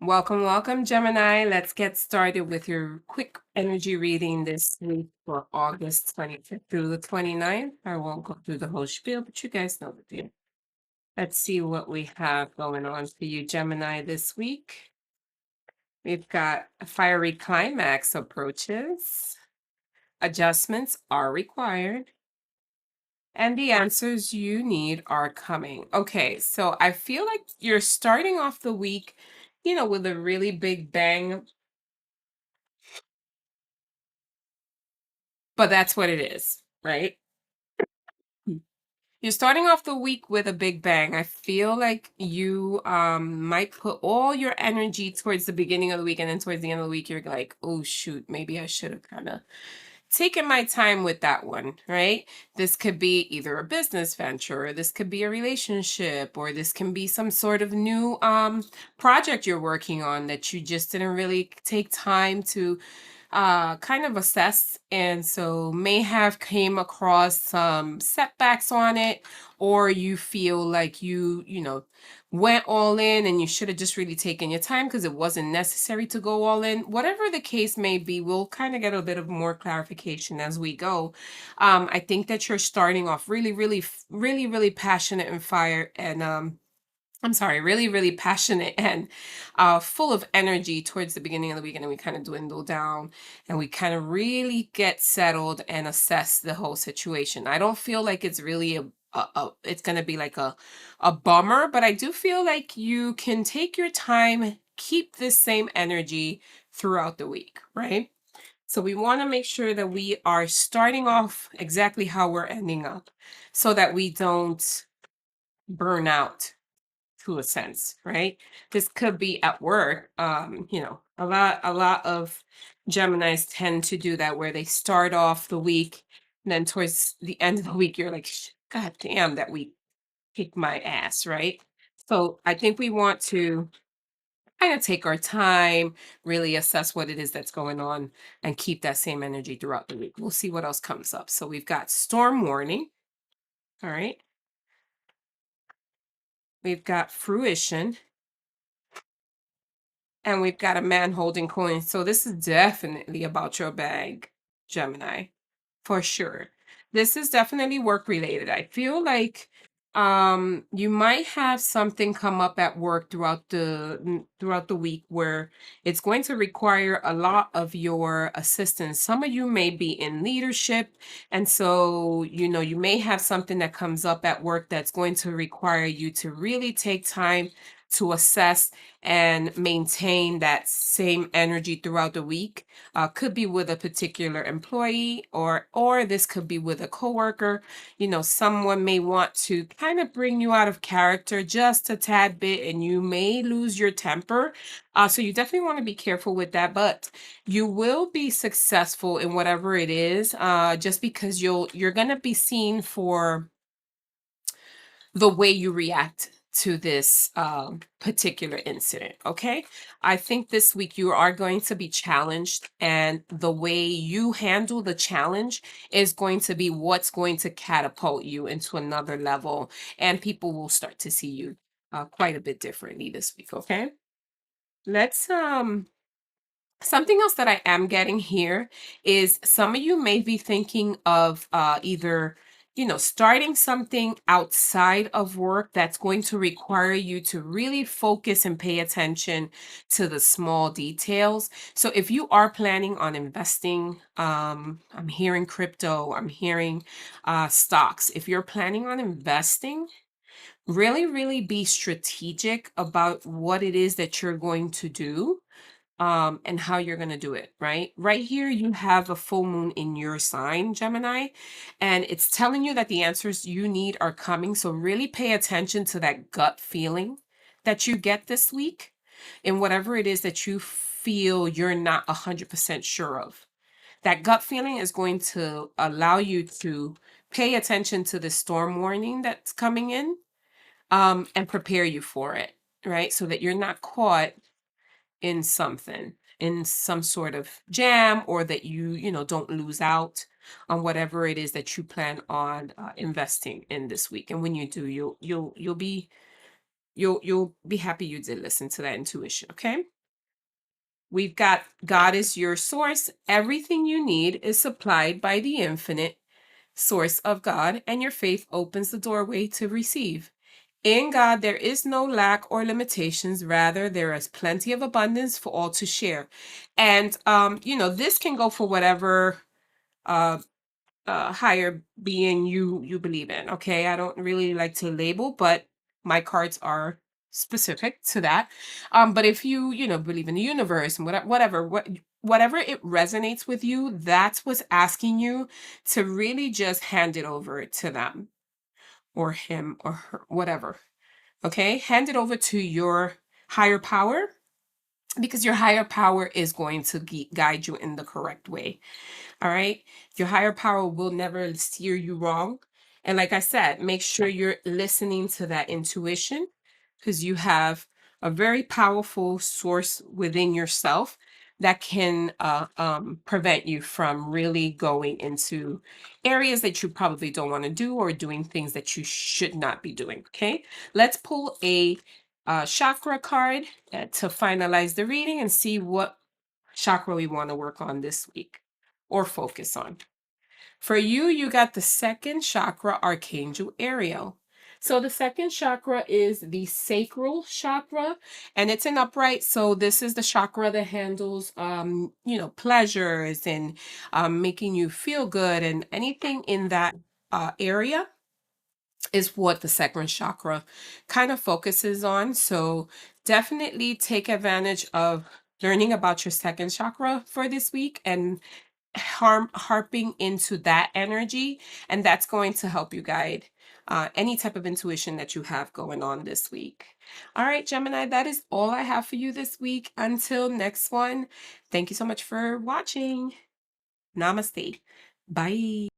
Welcome, welcome, Gemini. Let's get started with your quick energy reading this week for August 25th through the 29th. I won't go through the whole spiel, but you guys know the deal. Let's see what we have going on for you, Gemini, this week. We've got a fiery climax approaches. Adjustments are required. And the answers you need are coming. Okay, so I feel like you're starting off the week, with a really big bang. But that's what it is, right? Mm. You're starting off the week with a big bang. I feel like you might put all your energy towards the beginning of the week, and then towards the end of the week, you're like, oh shoot, maybe I should have kind of taken my time with that one, right? This could be either a business venture, or this could be a relationship, or this can be some sort of new project you're working on that you just didn't really take time to kind of assess, and so may have came across some setbacks on it, or you feel like you went all in and you should have just really taken your time because it wasn't necessary to go all in. Whatever the case may be, we'll kind of get a bit of more clarification as we go. I think that you're starting off really, really, really, really passionate and fire and I'm sorry, really, really passionate and full of energy towards the beginning of the week, and then we kind of dwindle down and we kind of really get settled and assess the whole situation. I don't feel like it's really it's going to be like a bummer, but I do feel like you can take your time, keep this same energy throughout the week, right? So we want to make sure that we are starting off exactly how we're ending up so that we don't burn out to a sense, right? This could be at work. A lot of Geminis tend to do that where they start off the week and then towards the end of the week, you're like, God damn, that week kicked my ass, right? So I think we want to kind of take our time, really assess what it is that's going on, and keep that same energy throughout the week. We'll see what else comes up. So we've got storm warning. All right. We've got fruition. And we've got a man holding coins. So this is definitely about your bag, Gemini, for sure. This is definitely work related. I feel like you might have something come up at work throughout the week where it's going to require a lot of your assistance. Some of you may be in leadership, and so you may have something that comes up at work that's going to require you to really take time to assess and maintain that same energy throughout the week. Could be with a particular employee, or this could be with a coworker. Someone may want to kind of bring you out of character just a tad bit, and you may lose your temper. So you definitely want to be careful with that, but you will be successful in whatever it is, just because you're gonna be seen for the way you react to this particular incident. Okay. I think this week you are going to be challenged, and the way you handle the challenge is going to be what's going to catapult you into another level, and people will start to see you quite a bit differently this week. Okay. Let's Something else that I am getting here is some of you may be thinking of either, starting something outside of work that's going to require you to really focus and pay attention to the small details. So if you are planning on investing, I'm hearing crypto, I'm hearing stocks. If you're planning on investing, really, really be strategic about what it is that you're going to do, and how you're going to do it, right here you have a full moon in your sign, Gemini, and it's telling you that the answers you need are coming. So really pay attention to that gut feeling that you get this week, and whatever it is that you feel you're not 100% sure of. That gut feeling is going to allow you to pay attention to the storm warning that's coming in, and prepare you for it, right? So that you're not caught in something, in some sort of jam, or that don't lose out on whatever it is that you plan on investing in this week. And when you do, you'll be you'll be happy you did listen to that intuition, okay? We've got God is your source. Everything you need is supplied by the infinite source of God, and your faith opens the doorway to receive. In God, there is no lack or limitations. Rather, there is plenty of abundance for all to share. And, this can go for whatever uh, higher being you believe in. Okay, I don't really like to label, but my cards are specific to that. But if you believe in the universe and whatever it resonates with you, that's what's asking you to really just hand it over to them or him or her, whatever. Okay, hand it over to your higher power, because your higher power is going to guide you in the correct way. All right. Your higher power will never steer you wrong. And like I said, make sure you're listening to that intuition, because you have a very powerful source within yourself that can prevent you from really going into areas that you probably don't want to do, or doing things that you should not be doing. Okay. Let's pull a chakra card to finalize the reading and see what chakra we want to work on this week or focus on. For you, you got the second chakra, Archangel Ariel. So the second chakra is the sacral chakra, and it's an upright. So this is the chakra that handles, pleasures and making you feel good, and anything in that area is what the second chakra kind of focuses on. So definitely take advantage of learning about your second chakra for this week and harping into that energy, and that's going to help you guide any type of intuition that you have going on this week. All right, Gemini, that is all I have for you this week. Until next one, thank you so much for watching. Namaste. Bye.